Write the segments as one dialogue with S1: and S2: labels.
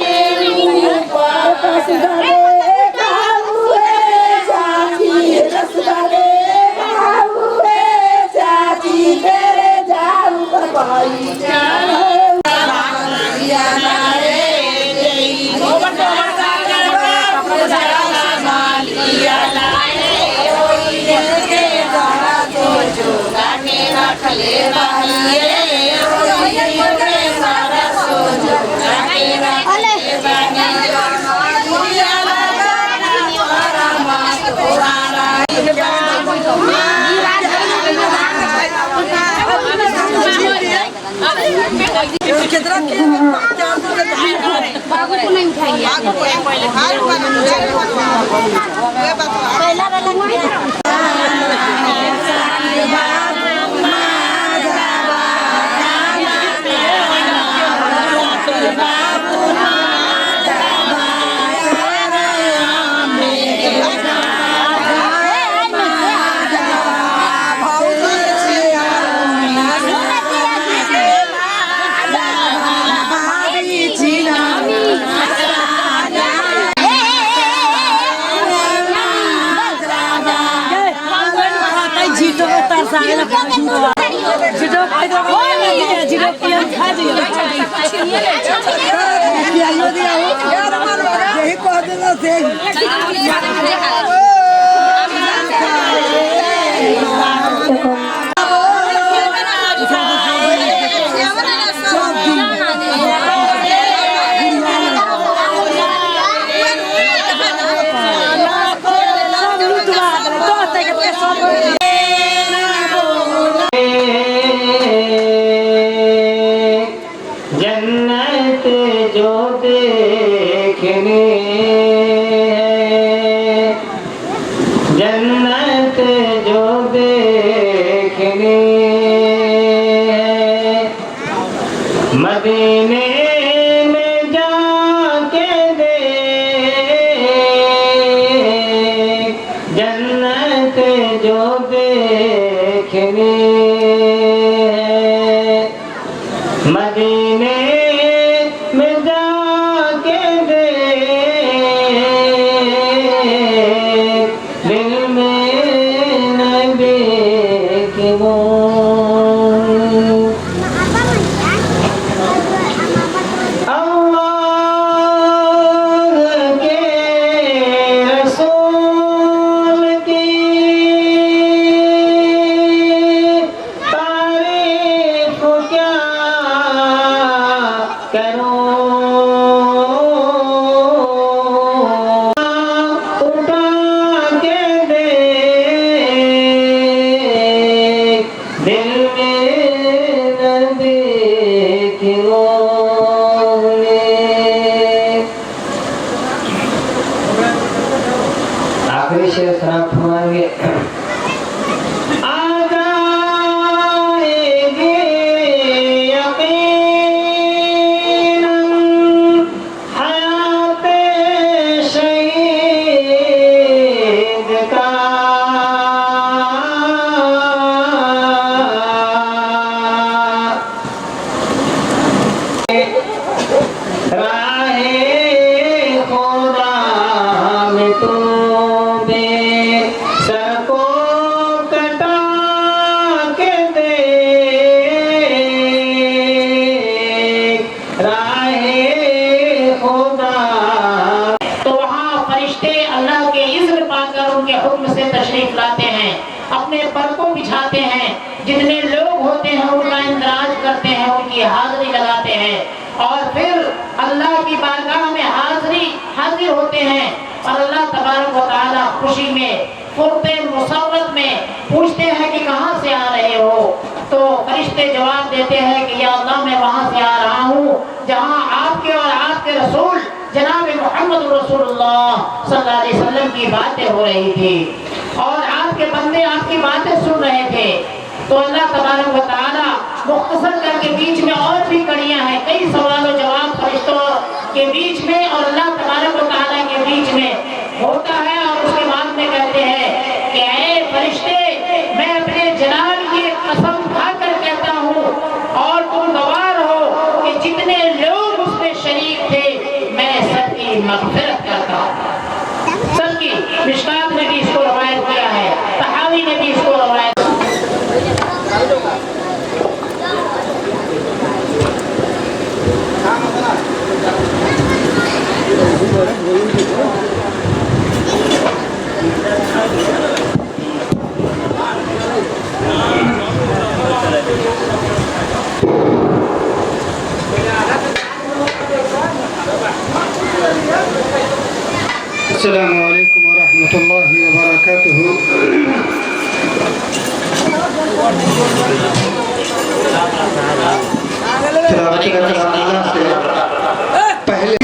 S1: के ऊपर जन्नत जो देखने जन्नत जो देखने मदीने में जाके देख जन्नत जो देखने मदीने में जाके देख दिल में न देखे वो अल्लाह के रसूल की तारीफ क्या करो उठा के देख दिल में न देखे वो आखिरी शेर खराब फरमाएंगे आ जाएगी यकीनन हयात शहीद का राहे खुदा में तो सर को कटा के देख राहे खुदा। तो वहाँ फरिश्ते अल्लाह के इज़्न पाकर उनके हुक्म से तशरीफ लाते हैं, अपने पर को बिछाते हैं, जितने लोग होते हैं उनका इंतराज करते हैं, उनकी हाजिरी लगाते हैं और फिर अल्लाह की बारगाह में हाजिर होते हैं और अल्लाह तबारक व तआला खुशी में फुर्ते मुसव्वत में पूछते हैं कि कहाँ से आ रहे हो। तो फरिश्ते जवाब देते हैं कि या अल्लाह मैं वहाँ से आ रहा हूँ जहाँ आपके और आपके रसूल जनाब मोहम्मद रसूलुल्लाह सल्लल्लाहु अलैहि वसल्लम की बातें हो रही थी और आपके बंदे आपकी बातें सुन रहे थे। तो अल्लाह तबारक व तआला मुख्तसर करके बीच में और भी कड़ियाँ हैं, कई सवालों जवाब फरिश्तों के बीच में और अल्लाह तबारक व तआला के बीच में होता है और उसके बाद में कहते हैं कि ऐ फरिश्ते मैं अपने जलाल की कसम खाकर कहता हूँ और तुम गवाह हो कि जितने लोग उसमें शरीक सबकी मग़फ़िरत करता हूँ। सबकी मिशकात ने भी इसको रवायत किया है, तहावी ने भी इसको रवायत
S2: अस्सलामु अलैकुम वरहमतुल्लाहि वबरकातुहू। पहले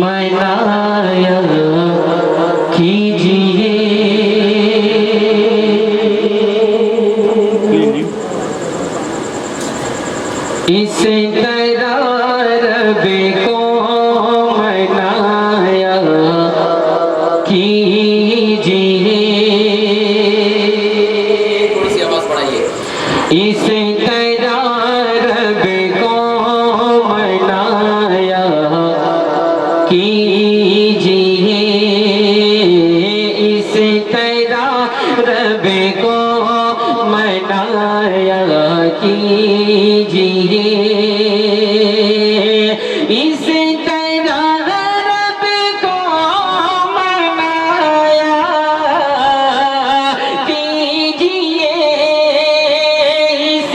S3: मनाया कीजिए इस रब को मनाया कीजिए, थोड़ी सी आवाज बढ़ाइए। इस रब को मनाया कीजिए, इस रब को मनाया कीजिए, इस रब को मनाया कीजिए, इस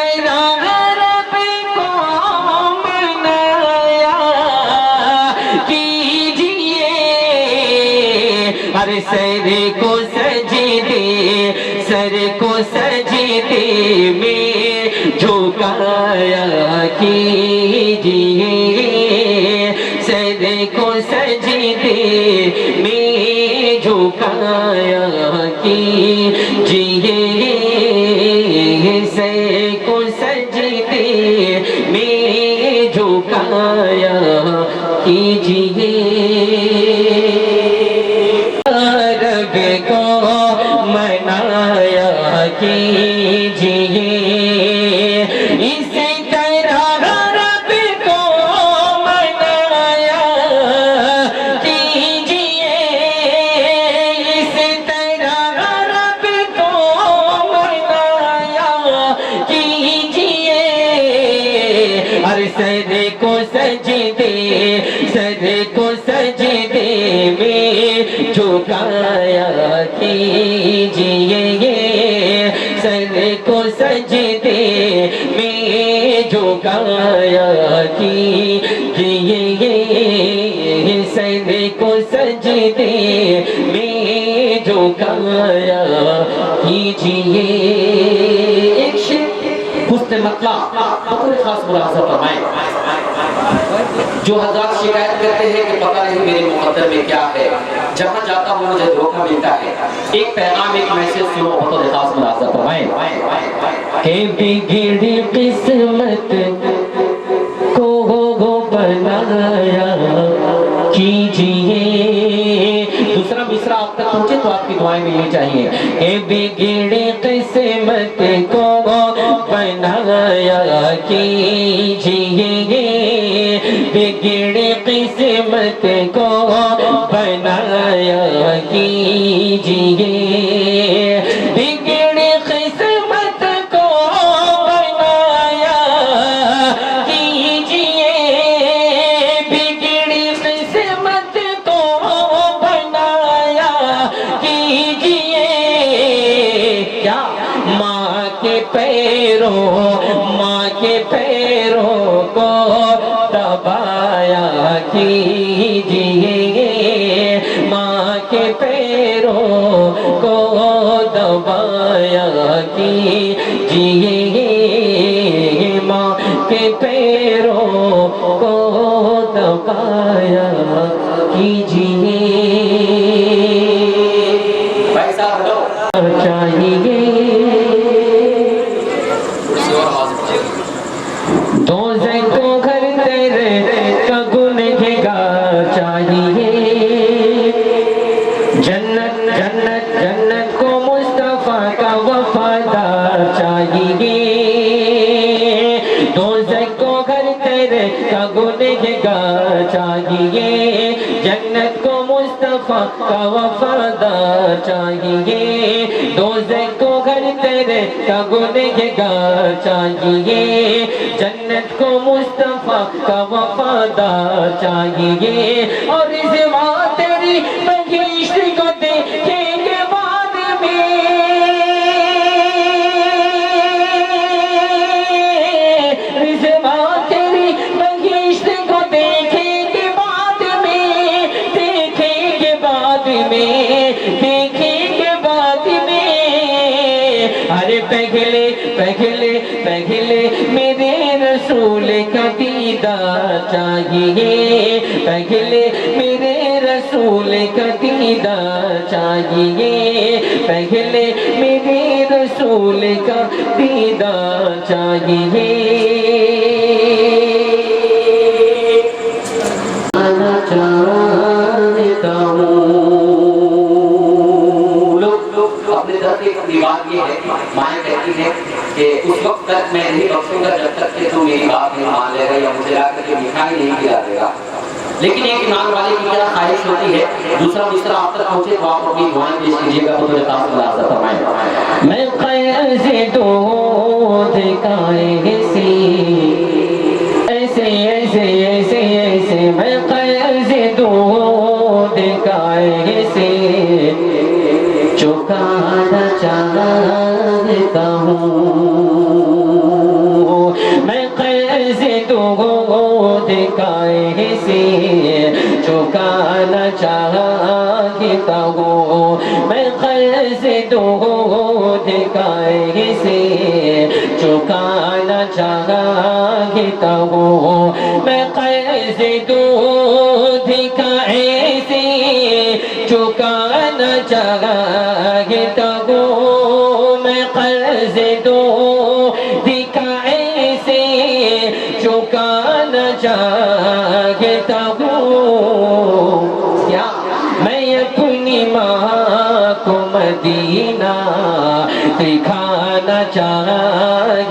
S3: रब को मनाया कीजिए। अरे सर को सजदे, सर को सजदे में झुकाया कीजिए, सर को सजदे में झुकाया कीजिए, सर को सजदे में झुकाया कीजिए, रब को मनाया कीजिए, इसी तरह रब को मनाया कीजिए, इसी तरह रब को मनाया कीजिए, हर सर को सजदे, सर को सजदे में झुकाया कीजिए, सर को सजदे में झुकाया कीजिए, सर को सजदे में झुकाया कीजिए। एक शेर हुस्न मतलब बतौर खास मुलाहजा फरमाएं। जो हज़रात शिकायत करते हैं कि पता नहीं मेरे मुकद्दर में क्या है, जहाँ जाता हूँ मुझे धोखा मिलता है, एक पैगाम एक मैसेज सुनो, बतौर खास मुलाहजा फरमाएं कि बिगड़ी किस्मत को बनाया कीजिए। दूसरा मिसरा आप तक पहुंचे तो आपकी दुआएं मिलनी चाहिए। ए बिगड़ी किस्मत को बनाया कीजिए, बिगड़ी किस्मत को बनाया कीजिए, बिगड़ी किस्मत को बनाया कीजिए, बिगड़ी किस्मत को बनाया कीजिए। क्या माँ के पैरों को दबाया कीजिए, माँ के पैरों को दबाया कीजिए, माँ के पैरों को दबाया कीजिए। भाई साहब चाहिए दोज़ख को घर तेरे का गुनहगार चाहिए, जन्नत जन्नत जन्नत को मुस्तफा का वफादार चाहिए, दोज़ख को घर तेरे का गुनहगार चाहिए, जन्नत को मुस्तफा का वफादार चाहिए, दोज़ख को घर तेरे का गुनहगार चाहिए, जन्नत को मुस्तफा का वफादार चाहिए, और रिज़वा तेरी बहिश्त को देखेंगे बाद में, रिज़वा तेरी बहिश्त को देखेंगे बाद में, देखेंगे बाद में, देखेंगे बाद में। अरे पहले पहले पहले मेरे रसूल का दीदार चाहिए, पहले मेरे रसूल का दीदार चाहिए, पहले मेरे रसूल का दीदार चाहिए। आना चाहता हूँ अपने दर्द की बात ये है, माया कहती है कि उस वक्त तक मैं नहीं बख्शूंगा जब तक कि तुम मेरी बात नहीं मान लेगा या मुझे लाकर के मिठाई नहीं खिला देगा। लेकिन एक ईमान वाले की क्या ख्वाहिश होती है, दूसरा मिसरा आप तक पहुंचे तो आप अपनी दुआएं पेश कीजिएगा, तो मुझे खास मुलाहजा फरमाएं। मैं कैसे दूध का ऐसे ऐसे ऐसे ऐसे मैं कैसे दूध का ऐसे चुकाना चाहता हूँ, मैं कैसे दूध का ऐसे चुकाना चाहता हूँ, मैं कैसे दूध का ऐसे चुकाना चाहता हूँ, मैं कैसे दूध का ऐसे चुकाना चाहता हूँ, मैं कैसे दूध का ऐसे चुकाना चाहता हूँ,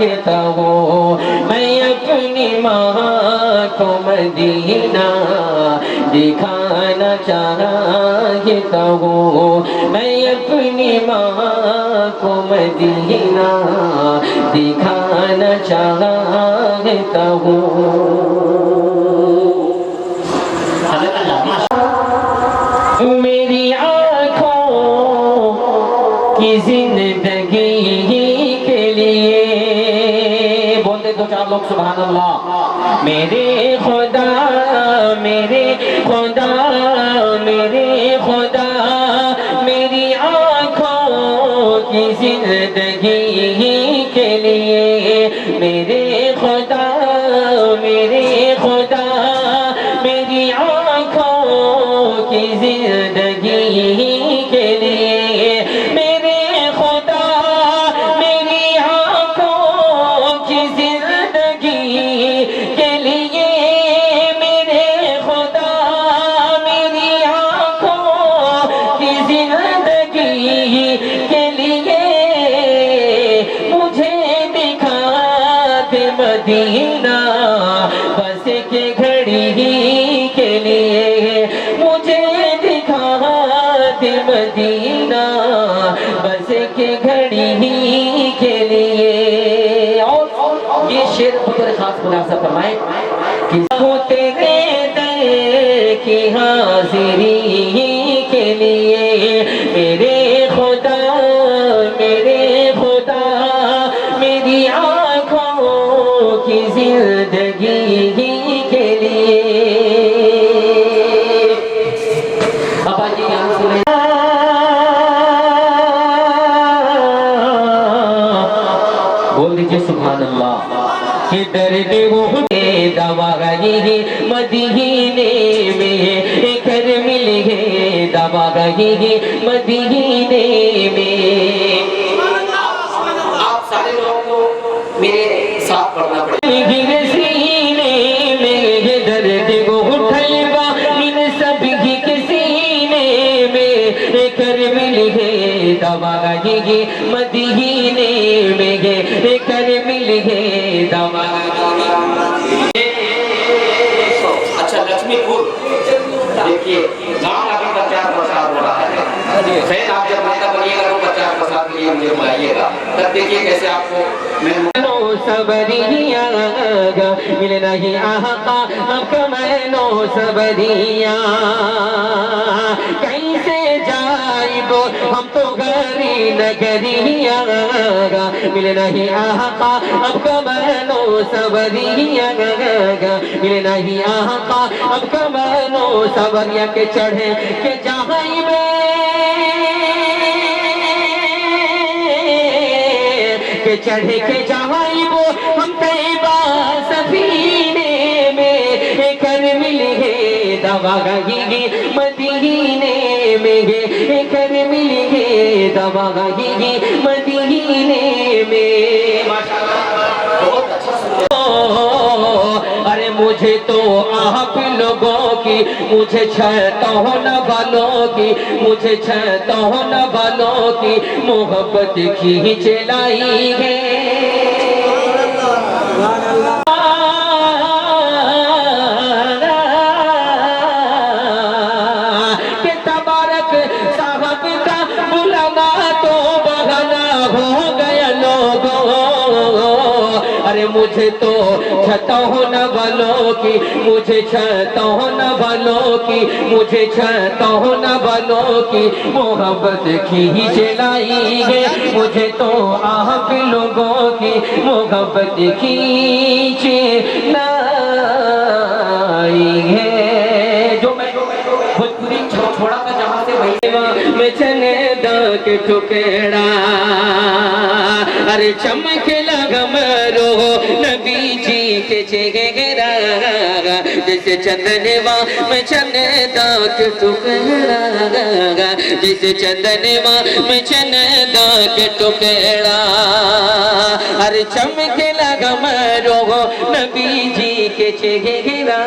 S3: चाहता हूँ, मैं अपनी माँ को मदीना दिखाना चाहता हूँ, मैं अपनी माँ को मदीना दिखाना चाहता हूँ। मेरी आँखों की जिंदगी के लिए बोलते दो चार लोग सुभान अल्लाह। मेरे खुदा मेरे खुदा मेरे खुदा, मेरी आँखों की जिंदगी के लिए, मेरे खुदा मेरे खुदा, मेरी आँखों की जिंदगी के लिए, मेरे खुदा मेरी आँखों की जिंदगी के लिए, मेरे खुदा मेरी आँखों की जिंदगी के लिए, मुझे दिखा दे मदीना बस के घड़ी के लिए, मुझे दिखा दे मदीना बस के घड़ी के लिए। और ये शेर बतौर खास मुलाजा फरमाए कि तेरे दर की हाजिरी के लिए, मेरे खुदा मेरे खुदा, मेरी आँखों की जिंदगी के लिए। अब आइए यहाँ सुने बोल दीजिए सुभान अल्लाह। कि दर्द वो दवा गई मदीने में, घर मिल गए दवा गई मदीने में। आप सारे लोगों को मेरे साथ पढ़ना पड़ेगा। सीने में दर्द वो उठलवा इन सभी के सीने में, घर मिल गए दवा गई मदीने में, घर मिल गए दवा। अच्छा लक्ष्मीपुर देखिए गाँव अभी प्रचार प्रसार हो रहा है, फिर आप जब माता बनिएगा तो प्रचार प्रसार के लिए मुझे बुलाइएगा, तब देखिए कैसे आपको मैं सबरिया मिल नहीं आका आपका मैनो सबरिया, कैसे जाइबो हम तो गरी नगरिया, मिल नहीं आका आपका मैनो सबरिया, मिल नहीं आका आपका मैनो सबरिया के चढ़े के जाइबे के चढ़े के जाइबो हम तैबा सफीने में, कर मिल गए दवा गई मदीने में, कर मिल गए दवा गई मदीने में। बहुत अच्छा। अरे मुझे तो आप लोगों की, मुझे छतौन वालों की, मुझे छतौन वालों की मोहब्बत खींच लाई है। के तबारक साहब का बुलाना तो बहाना हो गया लोगों। अरे मुझे तो छतौन वालों की, मुझे छतौन वालों की, मुझे छतौन वालों की मोहब्बत खींच लाई है, मुझे तो आप लोगों की मोहब्बत खींच लाई है। जो मैं भोजपुरी छोड़ा था जहाँ से वही में चने दाग टुकड़ा, अरे चमके लगा मरो नबी जी के चेहरा, जैसे चंदनवा में चंदा के टुकड़ा, जैसे चंदनवा में चंदा के टुकड़ा। अरे चमके लगा मरो नबी जी के चेहरा,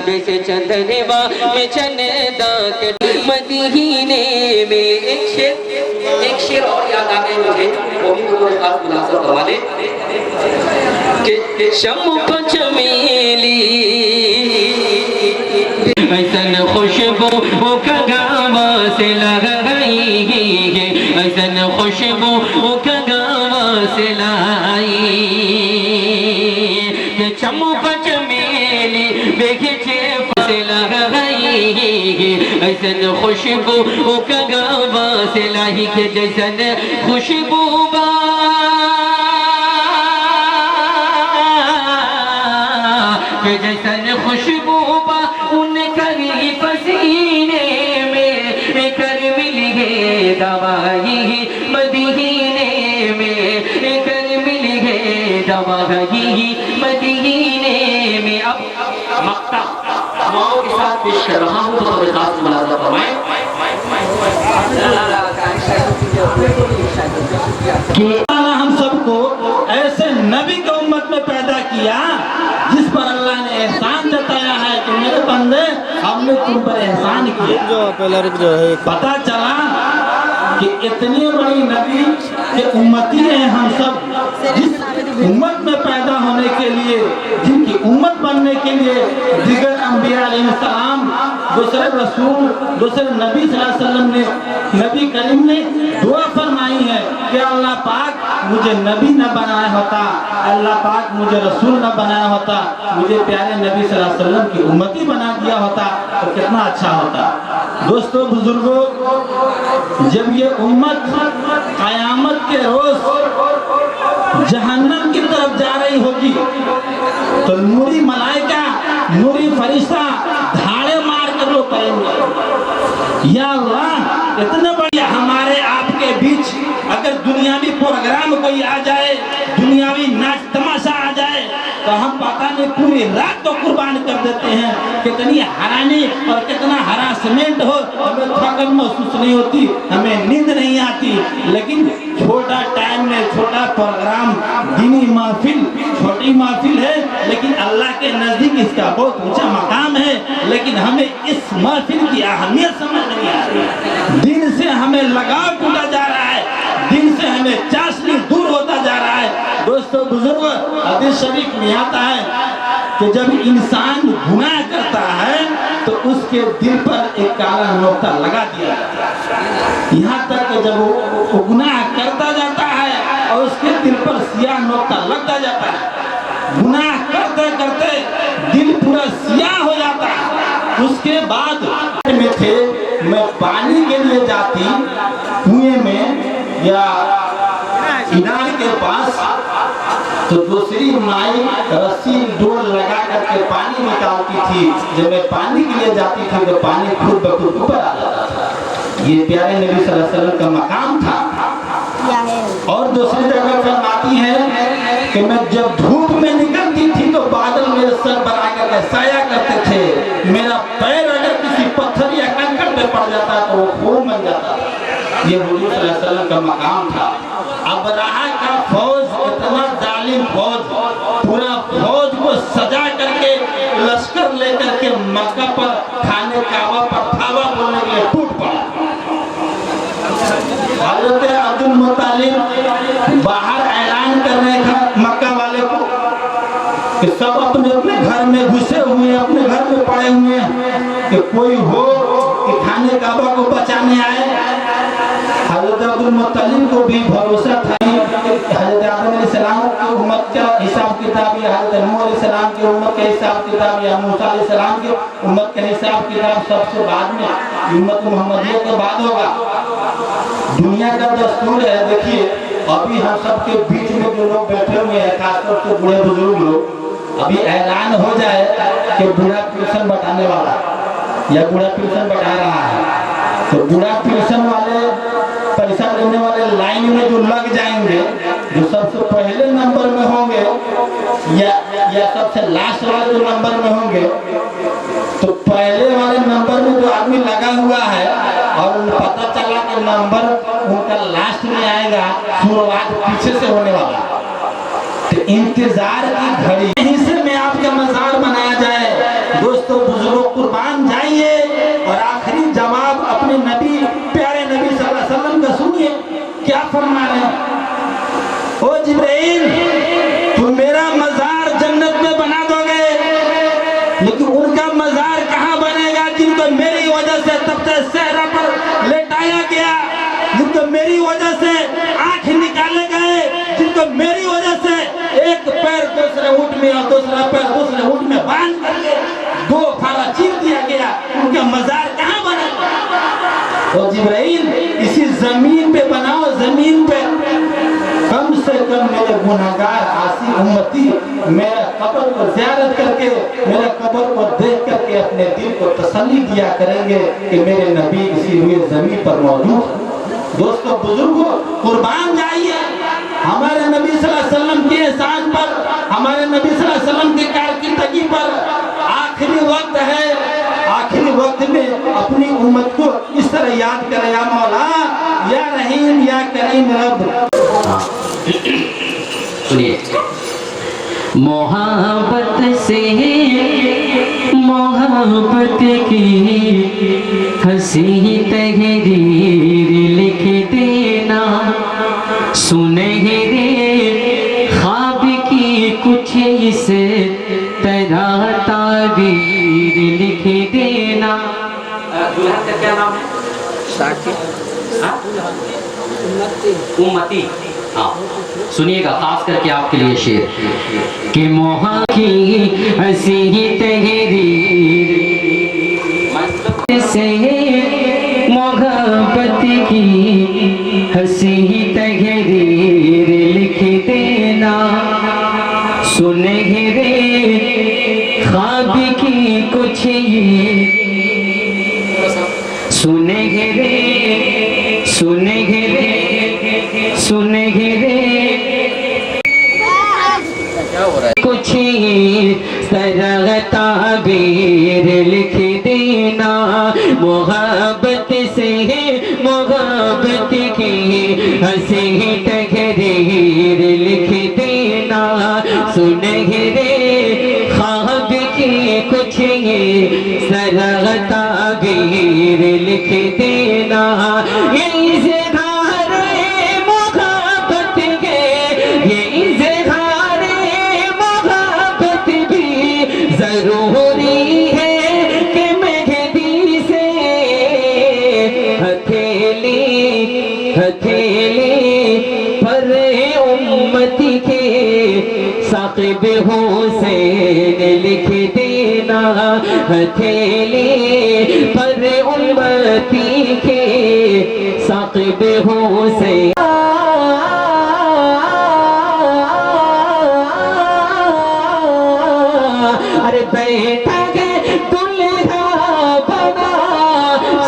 S3: जैसे चंदनवा में चंदा के। मदीने में एक शेर और याद आ गए मुझे, वो भी खास मुनासिब करवाने कि शम्म चमेली ऐसन खुशबू का गावा से लगाई, ऐसन खुशबू का गावा से लाई। चम्मू चमेली बेखे से लगाई, ऐसन खुशबू का गावा से लाई के जैसन खुशबू जैसन खुशबू उनका पसीने में कर मिल गए दवाई, मदीने में कर मिल गए दवाई, मदीने में। अब मक्ता माओ के साथ पेश कर रहा हूँ, तो खास मुलाज़ा फरमाएं
S4: कि हम सबको ऐसे नबी की उम्मत में पैदा किया जिस पर अल्लाह ने एहसान जताया है कि मेरे बंदे हमने तुम पर एहसान किया। पता चला कि इतनी बड़ी नबी के उम्मती हैं हम सब, जिस उम्मत में पैदा होने के लिए, जिनकी उम्मत बनने के लिए दिगर अंबिया अलैहिस्सलाम, दूसरे रसूल, दूसरे नबी सल्लल्लाहु अलैहि वसल्लम ने, नबी करीम ने दुआ फरमाई है कि अल्लाह पाक मुझे नबी न बनाया होता, अल्लाह पाक मुझे रसूल न बनाया होता, मुझे प्यारे नबी सल्लल्लाहु अलैहि वसल्लम की उम्मती बना दिया होता तो कितना अच्छा होता। दोस्तों बुजुर्गों, जब ये उम्मत क़यामत के रोज जहन्नम की तरफ जा रही होगी तो नूरी मलाइका, नूरी फरिश्ता धाड़े मार कर लो करेंगे, या अल्लाह इतने बढ़िया हमारे आपके बीच अगर दुनियावी प्रोग्राम कोई आ जाए, दुनियावी नाच तमाशा आ जाए तो हम पता नहीं पूरी रात तो कुर्बान कर देते हैं। कितनी हैरानी और कितना हरासमेंट हो, हमें थकान महसूस नहीं होती, हमें नींद नहीं आती, लेकिन छोटा टाइम में छोटा प्रोग्राम, दीनी महफिल, छोटी महफिल है लेकिन अल्लाह के नजदीक इसका बहुत ऊंचा मकाम है, लेकिन हमें इस महफिल की अहमियत समझ नहीं आ रही। दिन से हमें लगाव टूटा जा रहा है, दिन से हमें चाशनी दूर होता जा रहा है। दोस्तों बुजुर्ग, हदीस शरीफ में आता है कि जब इंसान गुनाह करता है तो उसके दिल पर एक काला नोक्ता लगा दिया जाता है। यहाँ तक कि जब वो गुनाह करता जाता है और उसके दिल पर सियाह नोक्ता लगता जाता है, गुनाह करते करते दिल पूरा सियाह हो जाता है। उसके बाद में थे, मैं पानी के लिए जाती कुएं में या इनार के पास, तो दूसरी माई रस्सी डोर लगा करके पानी निकालती थी। जब मैं पानी के लिए जाती थी तो पानी खुद ब खुद ऊपर आ जाता था। ये प्यारे नबी सल्लल्लाहु अलैहि वसल्लम का मकाम था। और दूसरी जगह फरमाती है कि मैं जब धूप में निकलती थी तो बादल मेरे सर बना करके साया करते थे, मेरा पैर अगर किसी पत्थर या कंकड़ पे पड़ जाता तो वो खून बन जाता था। ये हुजूर सल्लल्लाहु अलैहि वसल्लम का मकाम था। अब रहा का फौज, इतना जालिम फौज, पूरा फौज को सजा करके लश्कर लेकर के मक्का पर खाने काबा पर धावा बोलने के लिए टूट पड़ा। हज़रत अब्दुल मुत्तलिब बाहर ऐलान कर रहे थे मक्का वाले को कि सब अपने अपने घर में घुसे हुए, अपने घर में पड़े हुए हैं कि कोई हो कि खाने काबा को बचाने आए। हज़रत अब्दुल मुत्तलिब को भी भरोसा था हज़रत आदम अलैहिस्सलाम की उम्मत का हिसाब किताब या हज़रत नूह अलैहिस्सलाम की उम्मत का हिसाब किताब या मूसा अलैहिस्सलाम की उम्मत का हिसाब किताब सबसे बाद में, उम्मत मुहम्मदिया के बाद होगा। दुनिया का दस्तूर है। देखिए अभी हम सबके बीच में जो लोग बैठे हुए हैं, खासतौर से बूढ़े बुजुर्ग लोग, अभी ऐलान हो जाए कि बूढ़ा पेंशन बटाने वाला या बूढ़ा पेंशन बटा रहा है, तो बूढ़ा पेंशन वाले, पैसा लेने वाले लाइन में जो लग जाएंगे, जो सबसे पहले नंबर में होंगे या या सबसे लास्ट वाले जो नंबर में होंगे, तो पहले वाले नंबर में जो आदमी लगा हुआ है और उन्हें पता चला कि नंबर उनका लास्ट में आएगा, शुरुआत पीछे से होने वाला, तो इंतजार की घड़ी हिस्से में आपका मजार बनाया जाए। दोस्तों बुजुर्गों, कुर्बान जाइए और आखिरी जवाब अपने नबी, प्यारे नबी सल्लल्लाहु अलैहि वसल्लम का सुनिए, क्या फरमा रहे हैं। ओ जिब्राइल, तुम मेरा मजार जन्नत में बना दोगे, लेकिन उनका मजार कहाँ बनेगा जिनको मेरी वजह से तख्ते सहरा पर लेटाया गया, जिनको मेरी वजह से आंख निकाले गए, जिनको मेरी वजह से एक पैर दूसरे ऊँट में और दूसरा पैर दूसरे ऊँट में बांध करके दो फाला चीर दिया गया, उनका मजार कहाँ बनेगा। ओ जिब्राइल, इसी जमीन पे बनाओ, जमीन पे। कम से कम मेरे गुनाहगार आसी उम्मती मेरा कब्र को ज़ियारत करके, मेरे कब्र को देख करके अपने दिल को तसल्ली दिया करेंगे कि मेरे नबी इसी हुए जमीन पर मौजूद। दोस्तों बुजुर्गों, कुर्बान जाइए हमारे नबी सल्लल्लाहु अलैहि वसल्लम के एहसान पर, हमारे नबी सल्लल्लाहु अलैहि वसल्लम की कारकिर्दगी पर। आखिरी वक्त है, आखिरी वक्त में अपनी उम्मत को इस तरह याद करें, या मौला, या रहीम, या करीम रब।
S3: सुनिए, मोहब्बत से मोहब्बत की हंसी तहरीर लिख देना, सुनहरे ख्वाब की कुछ इस तरह ताबीर लिख देना। दुल्हन का क्या नाम है? उम्मती। हाँ, सुनिएगा, खास करके आपके लिए शेर कि मोहा की हंसी तहरीर से मोहब्बत की हंसी तहरीर लिख देना, सुनहरे ख्वाब की कुछ सुनहरे सुनहरे सुनहरे कुछ तरह ताबीर लिख देना, मोहब्बत से मोहब्बत की हंसी तहरीर लिख देना, सुनहरे ख्वाब की कुछ तरह ताबीर लिख देना। ये इज़हार मोहब्बत के, ये इज़हार मोहब्बत भी जरूरी है कि मेहदी से हथेली हथेली पर उम्मती के साक़िब हुसैन लिख देना, हथेली पर उम्मती के साक़िब हुसैन। अरे बैठा के दुल्हा बना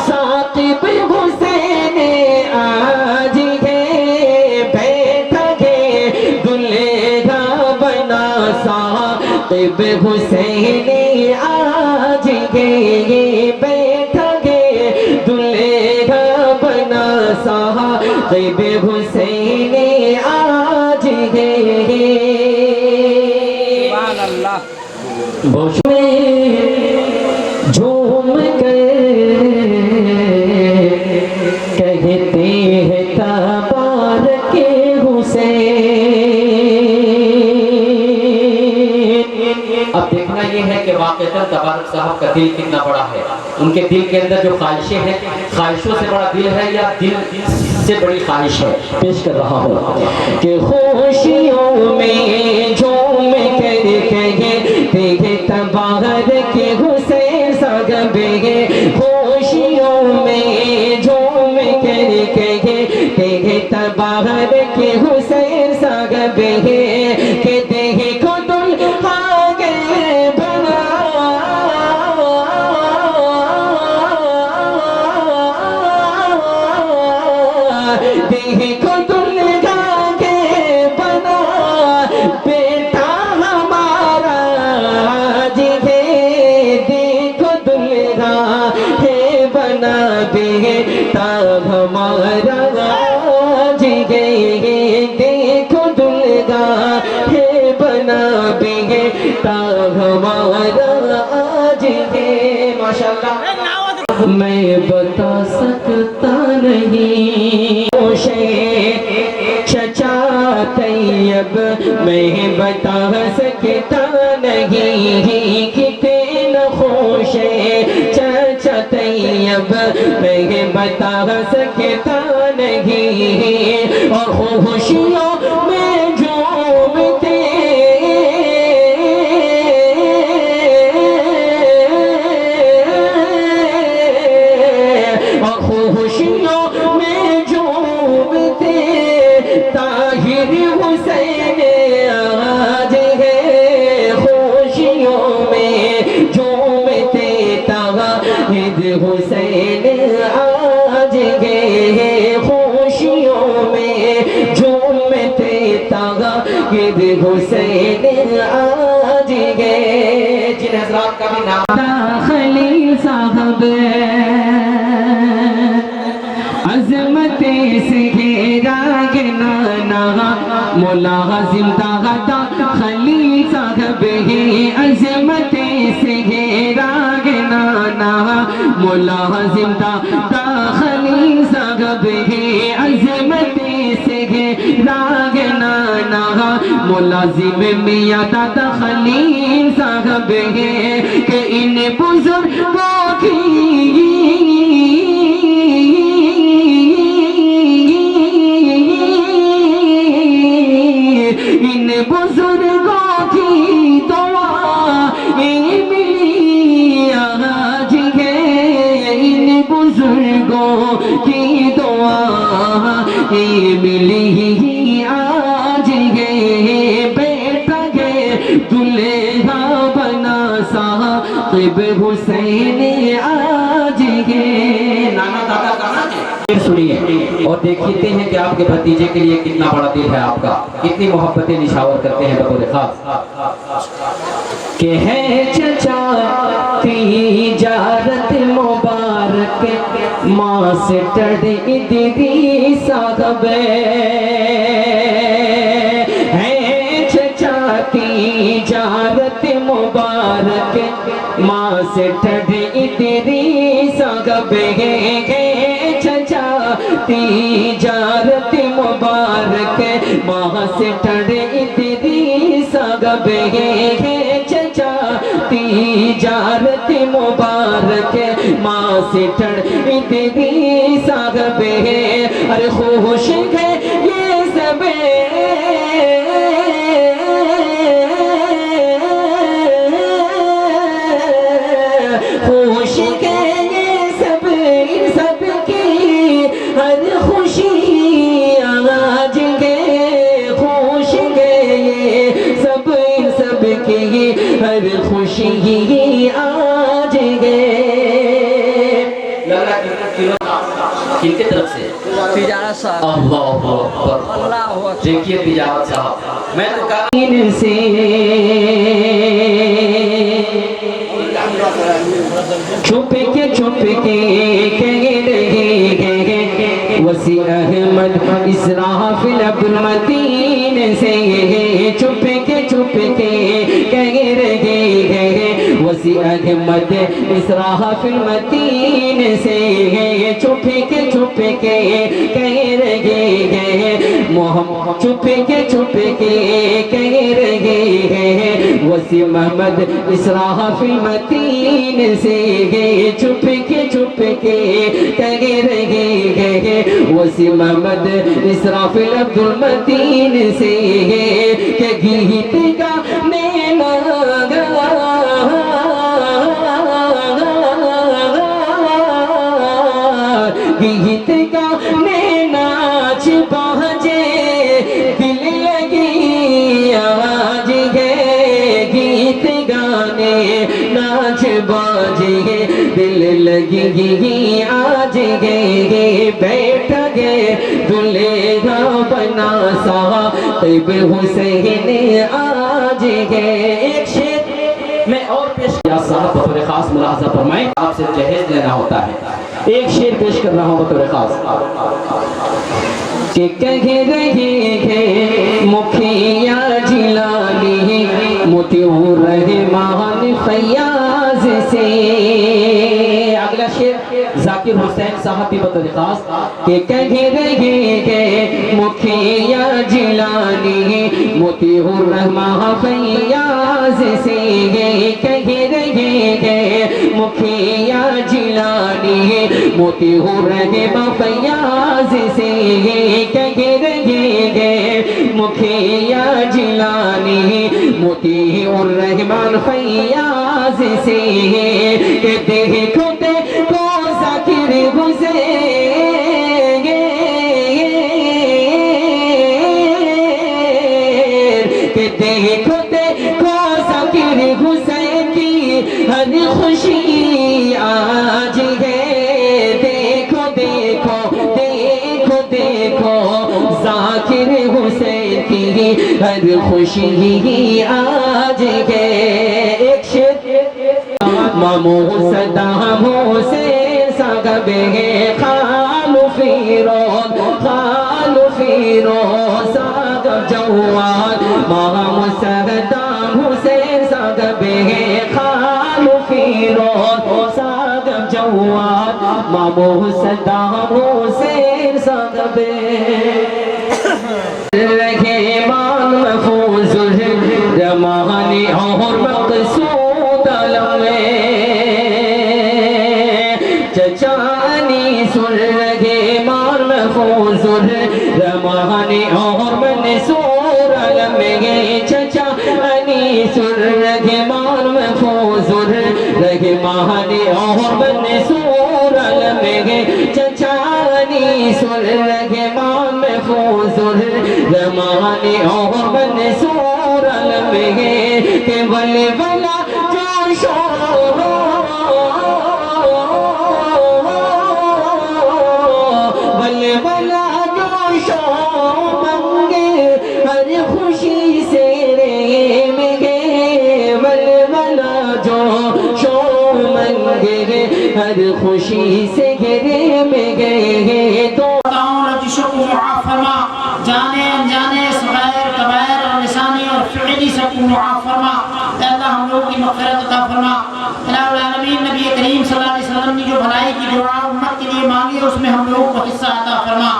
S3: साक़िब हुसैन आज है, बैठा के दुल्हा बना साक़िब हुसैन आज है, बैठा के दुल्हा बना साक़िब हुसैन आज है। झूम कर कहते हैं तबारक हुसैन। अब देखना ये है कि वाक़ईतन तबारक साहब का दिल कितना बड़ा है, उनके दिल के अंदर जो ख्वाहिशें हैं, ख्वाहिशों से बड़ा दिल है या दिल से बड़ी ख्वाहिश है। पेश कर रहा हूँ कि खुशियों में झूम कर कहे तबारक हुसैन सागब है, खुशियों में झूम कर कहे तबारक हुसैन सागब है, कि देखो दुल्हा गए बना देखो दुल्हा के बना, बेटा हमारा आज है। माशाअल्लाह मैं बता सकता नहीं चचा तैयब, मैं बता सकता नहीं कितने खुश है चचा तैयब, मैं बता सकता नहीं। और खुशियों में झूमते और खुशियों में झूमते ताहिर हुसैन आज है। खुशियों में झूमते ताहिर हुसैन आज है। खुशियों में झूमते ताहिर हुसैन आज है। जिन हज़रात का भी नाम खलील साहब अज़मते से घेरा नाना मुलाज़िम दागता खलील साहब है। अज़मते से घेरा नाना मुलाज़िम दागता खलील साहब है। अज़मते से घेरा नाना मुलाज़िम मियां दादा खलील साहब है। कि इन बुजुर्गों की बुजुर्गों की दुआ मिली आज है। इन बुजुर्गों की दुआ मिली आज है। बेटा है दुल्हा बना साहिब हुसैन आज है। नाना दादा कहाँ है? सुनिए और देखते हैं कि आपके भतीजे के लिए कितना बड़ा दिल है आपका, कितनी मोहब्बतें निशावर करते हैं बतौर खास। के है चचा तिजारत मुबारक मास्टर इदरी साहब है। चचा तिजारत मुबारक मास्टर इदरी साहब है। चचा तिजारत मुबारक मास्टर इदरी साहब है। चचा तिजारत मुबारक मास्टर इदरी साहब है। अरे खुश है ये सब खुश है ये सब सबकी हर खुशी आज है। खुश है ये सब की हर खुशी आज है। किनके तरफ से?
S5: तिजारत साहब।
S3: अल्लाह अकबर। देखिए तिजारत साहब, मैं तो कहा से छुप के कह रहे हैं वसी अहमद इसराफिल अब्दुल मतीन से। छुप के कह रहे हैं वसी अहमद इसराफिल मतीन से। छुप के कह रहे हैं मोहम्मद। छुप के कह रहे हैं वसी मोहम्मद इसराफिल मतीन से। छुप के कह रहे हैं वसी मोहम्मद इसराफिल अब्दुल मतीन से। के गीत गाने लगा गीत गाने नाच बाजे दिल लगी आज है। गीत गाने नाच बाजे दिल लगी आज है। बैठ गए दुल्हा बना साहिब हुसैन आज है। एक शेर मैं और पेश किया साहब बतौर खास मुलाहजा फरमाएं। आपसे जहेज लेना होता है। एक शेर पेश कर रहा हूँ बतौर खास कि कह रहे हैं मुखिया जिलानी मोतीउर रहमान फैयाज से। अगला शेर जाकिर हुसैन साहब भी बता खास के कहे रहेंगे मुखिया जिलानी मोतीउर रहमान फैयाज से। कहे रहेंगे मुखिया जिलानी मोतीउर रहमान फैयाज से। कहे रहेंगे मुखिया जिलानी मोतीउर रहमान फैयाज से। के देखो देखो जाकिर हुसैन के देखो देखो जाकिर हुसैन की हर खुशी आज है। देखो देखो देखो देखो जाकिर हुसैन की हर खुशी आज है। एक शेर मामू सदाम हुसैन सागबे खालू फिरोज सागब जवान मामू सदाम हुसैन सागबे खालू फिरोज सागब जवान मामू सदाम हुसैन सागबे रहे मान महफूज रमानी और मकसूद चचानी सुन रहे मान महफूज रमानी और मंसूर अलमे। चचानी सुन रहे मान महफूज रहे मानी और मंसूर अलमे। चचानी सुन रहे मान महफूज रमानी और मंसूर अलमे। के बले बला जोशो बले बला जोशो मंगे हर खुशी से रे मेगे। बले बला जोशो मंगे हर खुशी से गिरे मेगे। तो
S1: फरमा जाने अनजाने सगैर कबैर और लिसानी और फ़िअली सबको मुआफ़ फरमा। अल्लाह हम लोग की मग़फ़िरत अता फरमा। इलाहुल आलमीन नबी करीम सल्लल्लाहु अलैहि वसल्लम ने जो भलाई की दुआ उम्मत के लिए मांगी है उसमें हम लोग को हिस्सा अता फरमा।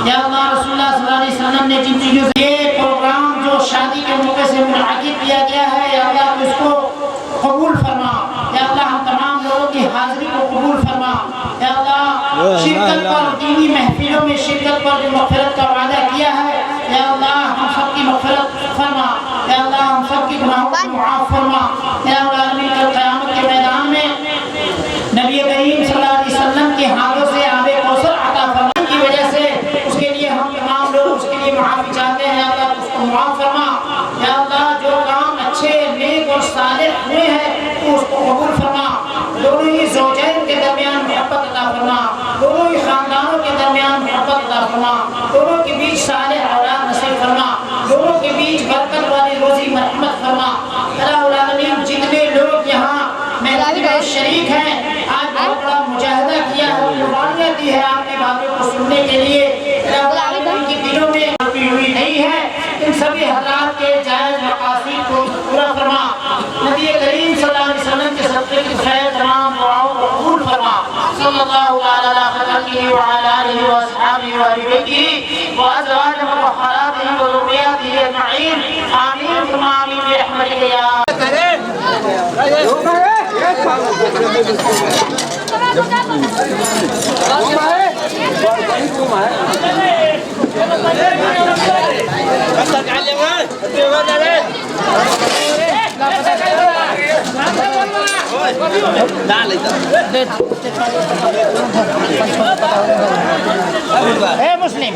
S1: या अल्लाह रसूलुल्लाह सल्लल्लाहु अलैहि वसल्लम ने जिन चीज़ों से ये प्रोग्राम जो शादी के मौके से मुनअक़िद किया गया है या अल्लाह इसको कबूल फरमा। या अल्लाह हम तमाम लोगों की हाज़िरी को कबूल फरमा। या अल्लाह शिरकत पर दीनी महफिलों में शिरकत पर जो मग़फ़िरत का वादा किया है या अल्लाह हम सब की मग़फ़िरत फरमा। या अल्लाह हम सब की गुनाहों को मुआफ़ फरमा। या आलमीन कल क़यामत के मैदान में नबी करीम सल्लल्लाहु अलैहि वसल्लम के हाथों से आबे कौसर अता फरमा की वजह से उसके लिए हम तमाम लोग उसके लिए माफ़ी चाहते हैं। या अल्लाह उसको मुआफ़ फरमा। या अल्लाह जो काम अच्छे नेक और सालिह हुए हैं तो उसको कबूल फरमा। दोनों ही ज़ौजैन के दरमियान मोहब्बत अता फरमा। दोनों ही ख़ानदानों के दरमियान मोहब्बत अता फरमा। दोनों के बीच सालिह औलाद नसीब फरमा। दोनों के बीच बरकत वाली रोज़ी मरहमत फरमा। इलाहुल आलमीन जितने लोग यहाँ महफिल में शरीक हैं आज बहुत बड़ा मुजाहिदा किया है कुर्बानियाँ दी है आपकी बातों को सुनने के लिए। इलाहुल आलमीन के दिलों में हुई नहीं है इन सभी हज़रात के जायज़ मक़ासिद को पूरा फरमा। नबी करीम सल्लल्लाहु अलैहि वसल्लम के सदक़े की खैर तमाम दुआओं को कबूल फरमा। सल्लल्लाहु अलैहि व आलिहि व अस्हाबिहि व अहलिhi व अज़वाजिहि व ज़ुर्रिय्यतिहि व ज़ुर्रिय्यतिहि अजमईन। आमीन सुम्मा आमीन बिरहमतिका या मुस्लिम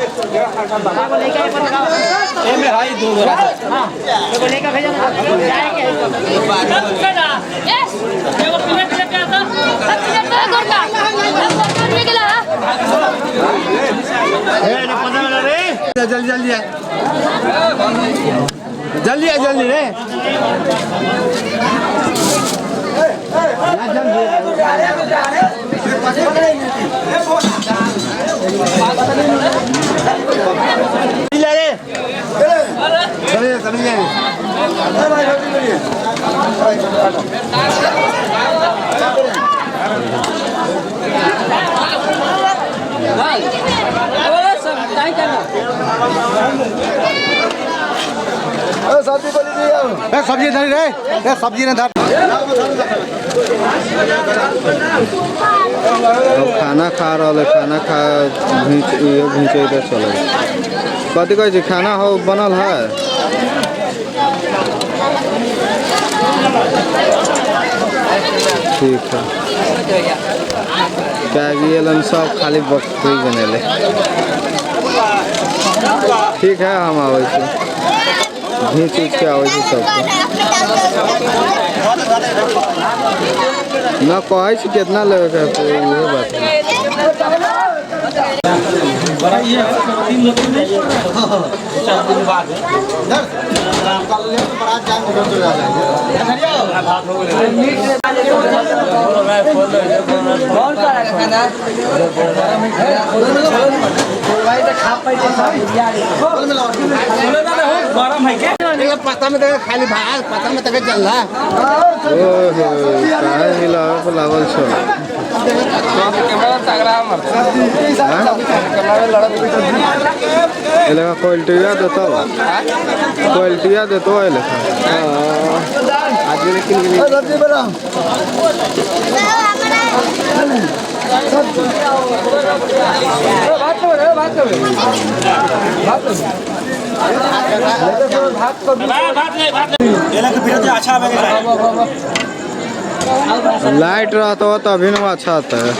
S2: जल्दी जल्दी जल्दी जल्दी रे चलिए सब्जी धरी रे सब्जी ने धर खाना खा रहा खाना खा घींचे इधर चल कथी कहे खाना हो बनल है ठीक है क्या सब खाली बकरी बनेले ठीक है हम आवे घींच उच के आवे सब न कहे कितना लेवे के तो ये बात
S5: पता में खाली भाग पता में तक चल रहा
S2: लागल छो क्वालिटिया देता क्वालिटिया देते आज लाइट रहता हो तभी ना अच्छा आता है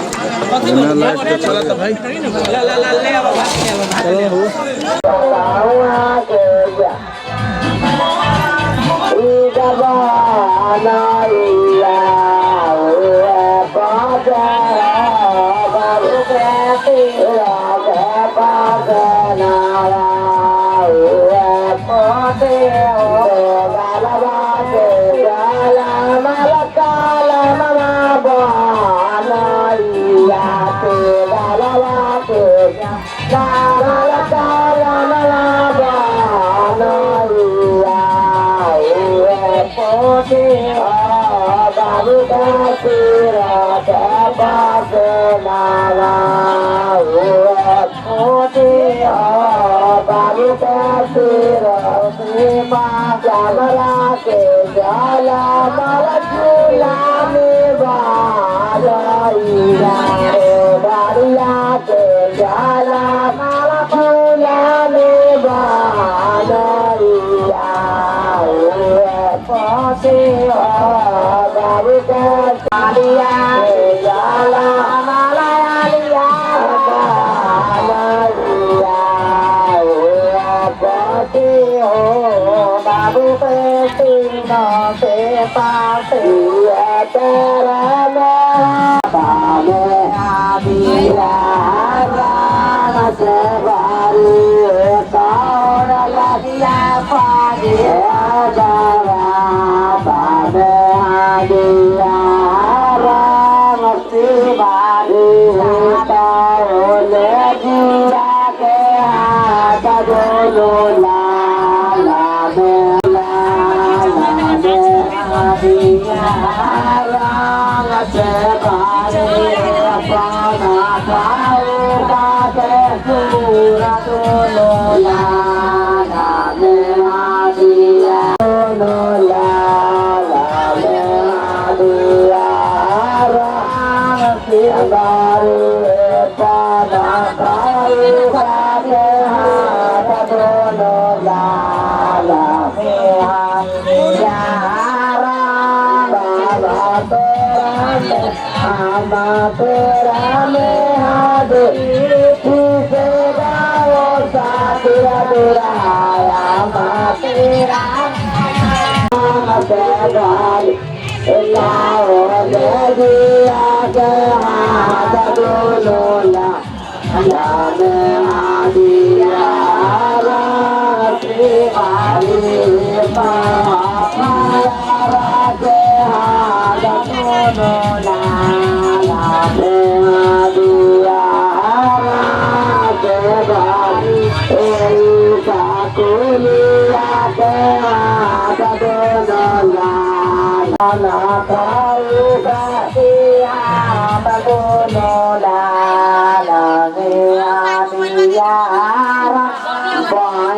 S2: बिना लाइट के चला तो भाई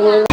S6: Bye.